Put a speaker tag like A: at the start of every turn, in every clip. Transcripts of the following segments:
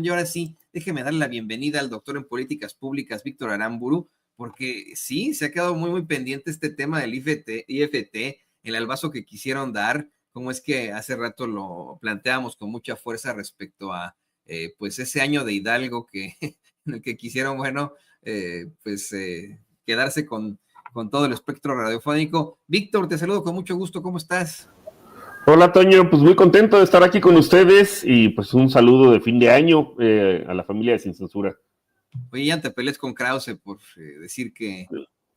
A: Y ahora sí, déjeme darle la bienvenida al doctor en políticas públicas, Víctor Aramburu, porque sí, se ha quedado muy pendiente este tema del IFT, el albazo que quisieron dar, como es que hace rato lo planteamos con mucha fuerza respecto a pues ese año de Hidalgo que en el que quisieron, bueno, quedarse con todo el espectro radiofónico. Víctor, te saludo con mucho gusto, ¿cómo estás?
B: Hola Toño, pues muy contento de estar aquí con ustedes y pues un saludo de fin de año a la familia de Sin Censura.
A: Oye, ya te pelees con Krause por decir que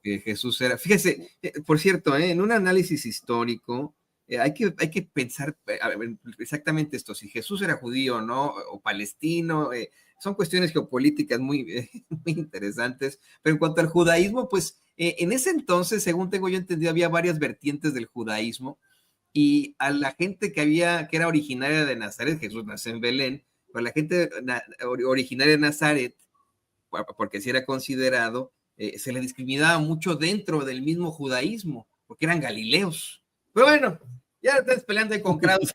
A: Jesús era. Fíjese, por cierto, en un análisis histórico hay que pensar exactamente esto, si Jesús era judío, ¿no? O palestino, son cuestiones geopolíticas muy interesantes, pero en cuanto al judaísmo, pues en ese entonces, según tengo yo entendido, había varias vertientes del judaísmo y a la gente que era originaria de Nazaret, Jesús nació en Belén, pero la gente originaria de Nazaret, porque si era considerado, se le discriminaba mucho dentro del mismo judaísmo, porque eran galileos. Pero bueno, ya estás peleando ahí con Krause.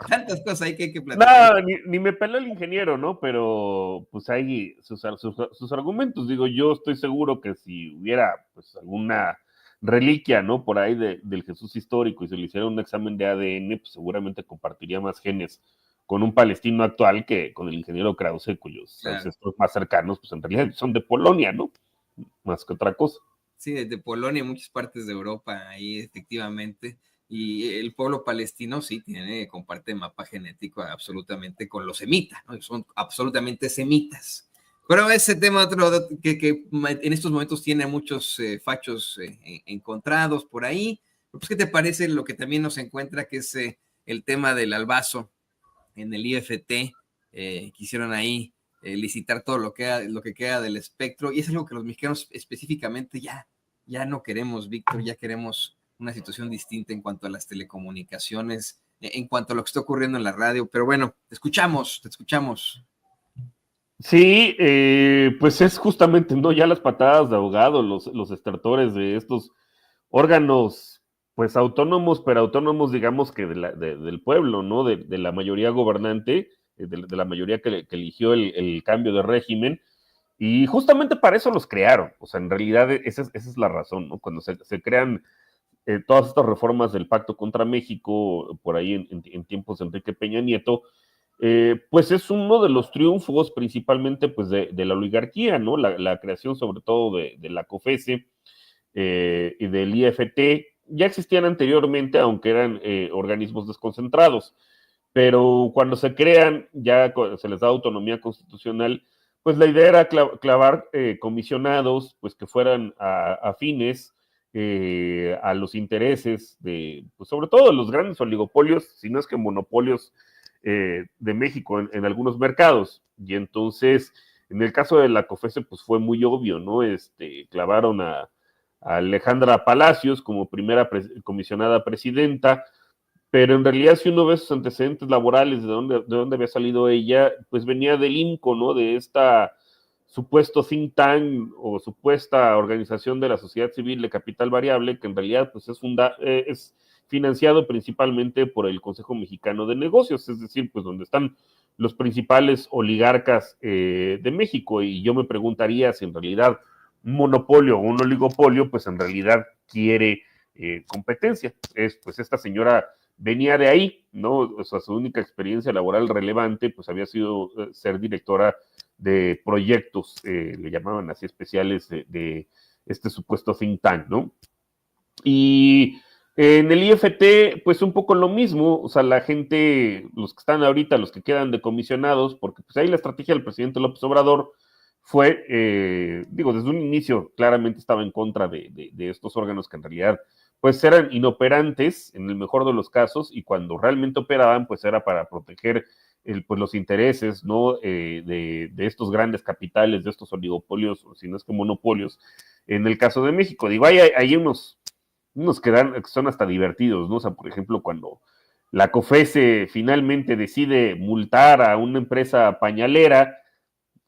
A: Tantas cosas ahí que hay que platicar.
B: No, ni me peló el ingeniero, ¿no? Pero pues hay sus argumentos. Digo, yo estoy seguro que si hubiera pues alguna reliquia, ¿no? Por ahí del Jesús histórico y se le hiciera un examen de ADN, pues seguramente compartiría más genes con un palestino actual que con el ingeniero Krause, cuyos ancestros más cercanos, pues en realidad son de Polonia, ¿no? Más que otra cosa.
A: Sí, de Polonia y muchas partes de Europa, ahí efectivamente. Y el pueblo palestino sí comparte mapa genético absolutamente con los semitas, ¿no? Son absolutamente semitas. Pero ese tema otro que en estos momentos tiene muchos fachos encontrados por ahí. Pues, ¿qué te parece lo que también nos encuentra, que es el tema del albazo en el IFT? Quisieron ahí licitar todo lo que queda del espectro, y es algo que los mexicanos específicamente ya no queremos, Víctor, ya queremos una situación distinta en cuanto a las telecomunicaciones, en cuanto a lo que está ocurriendo en la radio, pero bueno, te escuchamos.
B: Sí, pues es justamente, ¿no? Ya las patadas de ahogado, los estertores de estos órganos, pues autónomos, pero autónomos, digamos que del pueblo, ¿no? De la mayoría gobernante, de la mayoría que eligió el cambio de régimen, y justamente para eso los crearon, o sea, en realidad esa es la razón, ¿no? Cuando se crean todas estas reformas del Pacto contra México, por ahí en tiempos de Enrique Peña Nieto, pues es uno de los triunfos principalmente pues de la oligarquía, ¿no? La creación sobre todo de la COFESE y del IFT. Ya existían anteriormente, aunque eran organismos desconcentrados, pero cuando se crean, ya se les da autonomía constitucional, pues la idea era clavar comisionados pues que fueran afines a los intereses de, pues sobre todo de los grandes oligopolios, si no es que monopolios de México en algunos mercados. Y entonces, en el caso de la COFESE, pues fue muy obvio, ¿no? Clavaron a Alejandra Palacios como primera comisionada presidenta, pero en realidad si uno ve sus antecedentes laborales, de dónde había salido ella, pues venía del INCO, ¿no? De esta supuesto think tank o supuesta organización de la sociedad civil de capital variable, que en realidad pues es financiado principalmente por el Consejo Mexicano de Negocios, es decir, pues donde están los principales oligarcas de México, y yo me preguntaría si en realidad un monopolio o un oligopolio, pues en realidad quiere competencia. Pues esta señora venía de ahí, ¿no? O sea, su única experiencia laboral relevante, pues había sido ser directora de proyectos, le llamaban así especiales, de este supuesto think tank, ¿no? Y en el IFT, pues un poco lo mismo, o sea, la gente, los que están ahorita, los que quedan decomisionados, porque pues ahí la estrategia del presidente López Obrador fue, desde un inicio claramente estaba en contra de estos órganos que en realidad pues eran inoperantes en el mejor de los casos, y cuando realmente operaban pues era para proteger pues los intereses, ¿no? De estos grandes capitales, de estos oligopolios, o si no es que monopolios, en el caso de México. Digo, hay unos que son hasta divertidos, ¿no? O sea, por ejemplo, cuando la COFESE finalmente decide multar a una empresa pañalera,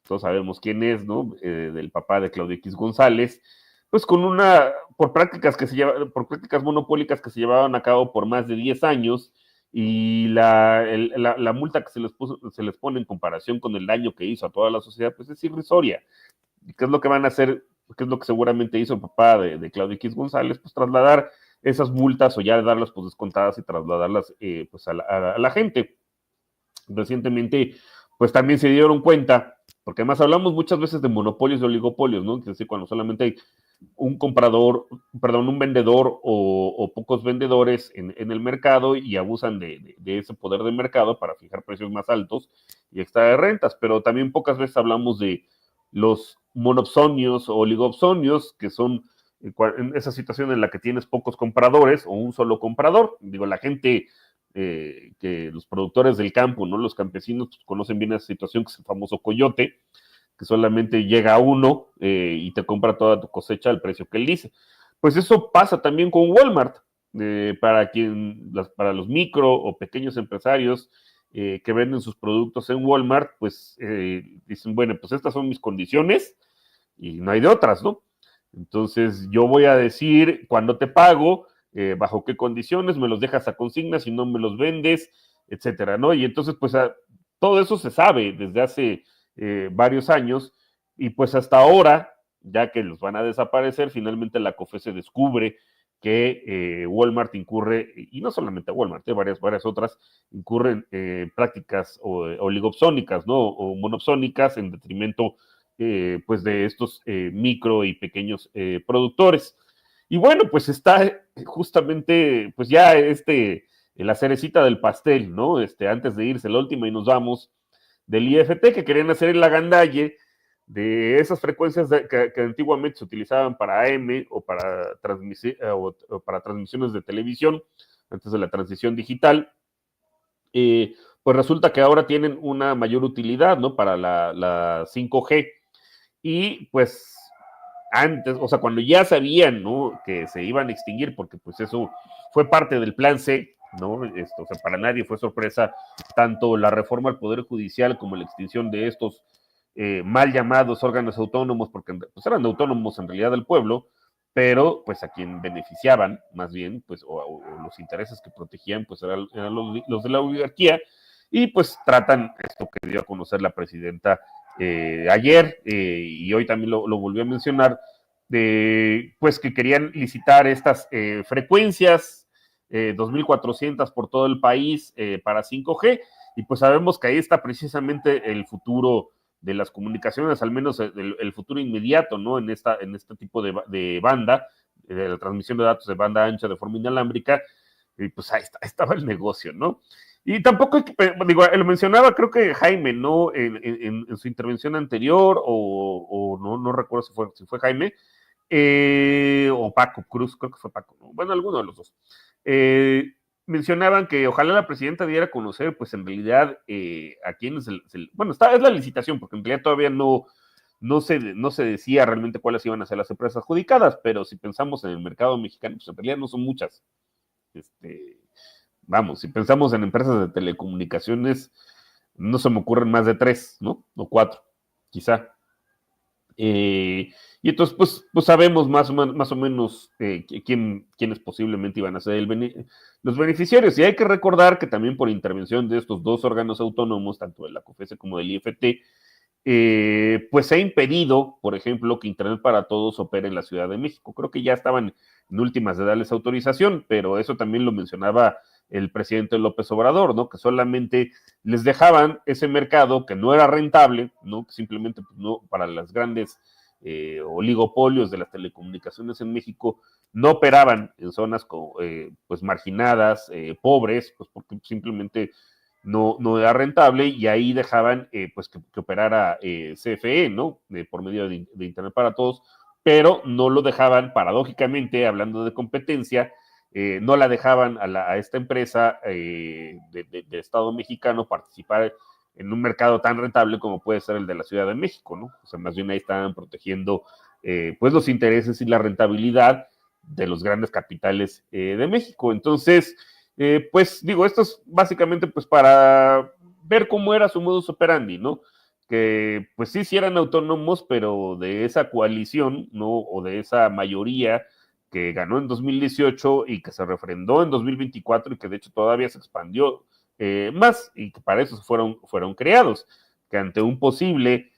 B: todos sabemos quién es, ¿no? Del papá de Claudio X González, pues por prácticas monopólicas que se llevaban a cabo por más de 10 años, y la multa que se les pone en comparación con el daño que hizo a toda la sociedad, pues es irrisoria. ¿Qué es lo que van a hacer? ¿Qué es lo que seguramente hizo el papá de Claudio X González? Pues trasladar esas multas o ya darlas pues descontadas y trasladarlas pues a la gente. Recientemente pues también se dieron cuenta, porque además hablamos muchas veces de monopolios y oligopolios, ¿no? Es decir, cuando solamente hay un comprador, perdón, un vendedor o pocos vendedores en el mercado y abusan de ese poder de mercado para fijar precios más altos y extraer rentas, pero también pocas veces hablamos de los monopsonios o oligopsonios, que son en esa situación en la que tienes pocos compradores o un solo comprador. Digo, la gente, que los productores del campo, ¿no? Los campesinos pues, conocen bien esa situación, que es el famoso coyote, que solamente llega uno y te compra toda tu cosecha al precio que él dice. Pues eso pasa también con Walmart, para los micro o pequeños empresarios que venden sus productos en Walmart, pues dicen, bueno, pues estas son mis condiciones y no hay de otras, ¿no? Entonces yo voy a decir cuándo te pago, bajo qué condiciones, me los dejas a consigna, si no me los vendes, etcétera, ¿no? Y entonces, pues todo eso se sabe desde hace varios años y pues hasta ahora, ya que los van a desaparecer, finalmente la COFESE descubre que Walmart incurre, y no solamente Walmart, varias otras, incurren prácticas oligopsónicas, ¿no? O monopsónicas en detrimento pues de estos micro y pequeños productores. Y bueno, pues está justamente, pues ya la cerecita del pastel, ¿no? Antes de irse la última y nos vamos, del IFT, que querían hacer el agandalle de esas frecuencias que antiguamente se utilizaban para AM o para transmisiones de televisión, antes de la transición digital, pues resulta que ahora tienen una mayor utilidad, ¿no? Para la 5G. Y pues antes, o sea, cuando ya sabían, ¿no? Que se iban a extinguir, porque pues eso fue parte del plan C, ¿no? O sea, para nadie fue sorpresa tanto la reforma al Poder Judicial como la extinción de estos mal llamados órganos autónomos, porque pues, eran autónomos en realidad del pueblo, pero pues a quien beneficiaban, más bien, pues, o los intereses que protegían, pues eran los de la oligarquía, y pues tratan esto que dio a conocer la presidenta ayer, y hoy también lo volvió a mencionar, pues que querían licitar estas frecuencias, 2.400 por todo el país para 5G, y pues sabemos que ahí está precisamente el futuro de las comunicaciones, al menos el futuro inmediato, ¿no? En este tipo de banda, de la transmisión de datos de banda ancha de forma inalámbrica, y pues ahí estaba el negocio, ¿no? Y tampoco, digo, lo mencionaba creo que Jaime, ¿no? En su intervención anterior, o no recuerdo si fue Jaime, o Paco Cruz, creo que fue Paco, ¿no? Bueno, alguno de los dos. Mencionaban que ojalá la presidenta diera a conocer, pues en realidad, a quiénes bueno, es la licitación, porque en realidad todavía no se decía realmente cuáles iban a ser las empresas adjudicadas, pero si pensamos en el mercado mexicano, pues en realidad no son muchas. Vamos, si pensamos en empresas de telecomunicaciones, no se me ocurren más de 3, ¿no? O 4, quizá. Y entonces, pues sabemos más o menos quiénes posiblemente iban a ser los beneficiarios. Y hay que recordar que también por intervención de estos dos órganos autónomos, tanto de la COFESE como del IFT, pues se ha impedido, por ejemplo, que Internet para Todos opere en la Ciudad de México. Creo que ya estaban en últimas de darles autorización, pero eso también lo mencionaba el presidente López Obrador, ¿no? Que solamente les dejaban ese mercado que no era rentable, ¿no? Que simplemente pues, no, para las grandes oligopolios de las telecomunicaciones en México no operaban en zonas pues marginadas, pobres, pues porque simplemente no era rentable, y ahí dejaban pues que operara CFE, ¿no? Por medio de Internet para Todos, pero no lo dejaban, paradójicamente, hablando de competencia, no la dejaban a esta empresa de Estado mexicano participar en un mercado tan rentable como puede ser el de la Ciudad de México, ¿no? O sea, más bien ahí estaban protegiendo pues los intereses y la rentabilidad de los grandes capitales de México. Entonces, pues digo, esto es básicamente pues para ver cómo era su modus operandi, ¿no? Que pues sí eran autónomos, pero de esa coalición, ¿no? O de esa mayoría que ganó en 2018 y que se refrendó en 2024 y que de hecho todavía se expandió más, y que para eso fueron creados, que ante un posible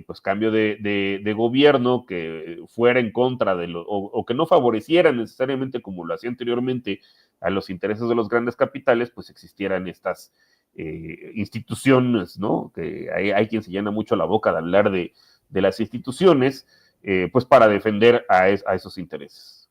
B: pues cambio de gobierno que fuera en contra de o que no favoreciera necesariamente, como lo hacía anteriormente, a los intereses de los grandes capitales, pues existieran estas instituciones, ¿no? Que hay quien se llena mucho la boca de hablar de las instituciones, pues para defender a esos intereses.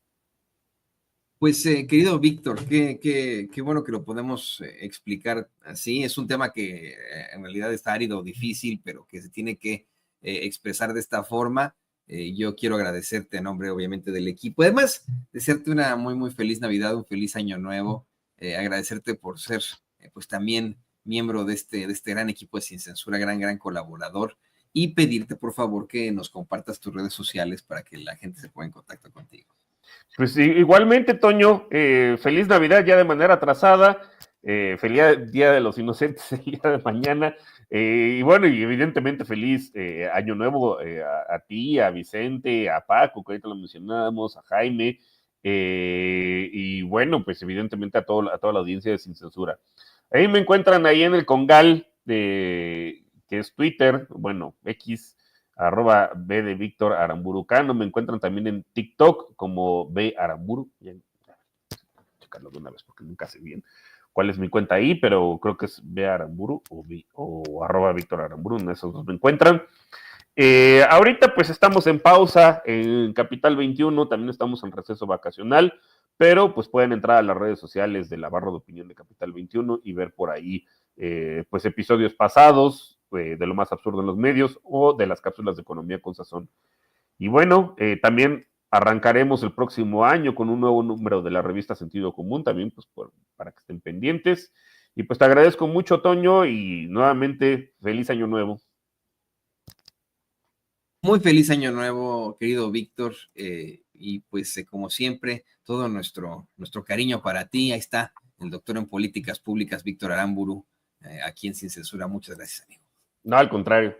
A: Pues, querido Víctor, qué bueno que lo podemos explicar así. Es un tema que en realidad está árido, difícil, pero que se tiene que expresar de esta forma. Yo quiero agradecerte en nombre, obviamente, del equipo. Además, desearte una muy, muy feliz Navidad, un feliz año nuevo. Agradecerte por ser, pues, también miembro de este gran equipo de Sin Censura, gran colaborador. Y pedirte, por favor, que nos compartas tus redes sociales para que la gente se ponga en contacto contigo.
B: Pues igualmente, Toño, feliz Navidad ya de manera atrasada, feliz Día de los Inocentes el día de mañana, y bueno, y evidentemente feliz Año Nuevo a ti, a Vicente, a Paco, que ahorita lo mencionábamos, a Jaime, y bueno, pues evidentemente a toda la audiencia de Sin Censura. Ahí me encuentran ahí en el Congal, que es Twitter, bueno, X, @B de Víctor Aramburucano. Me encuentran también en TikTok como B Aramburu. Checarlo de una vez porque nunca sé bien cuál es mi cuenta ahí, pero creo que es B Aramburu o @Víctor Aramburu, en esos dos me encuentran. Ahorita pues estamos en pausa en Capital 21, también estamos en receso vacacional, pero pues pueden entrar a las redes sociales de la barra de opinión de Capital 21 y ver por ahí pues episodios pasados de lo más absurdo en los medios o de las cápsulas de economía con sazón. Y bueno, también arrancaremos el próximo año con un nuevo número de la revista Sentido Común, también pues para que estén pendientes. Y pues te agradezco mucho, Toño, y nuevamente feliz año nuevo.
A: Muy feliz año nuevo, querido Víctor, y pues como siempre, todo nuestro cariño para ti. Ahí está el doctor en políticas públicas, Víctor Aramburu, aquí en Sin Censura. Muchas gracias, amigo.
B: No, al contrario.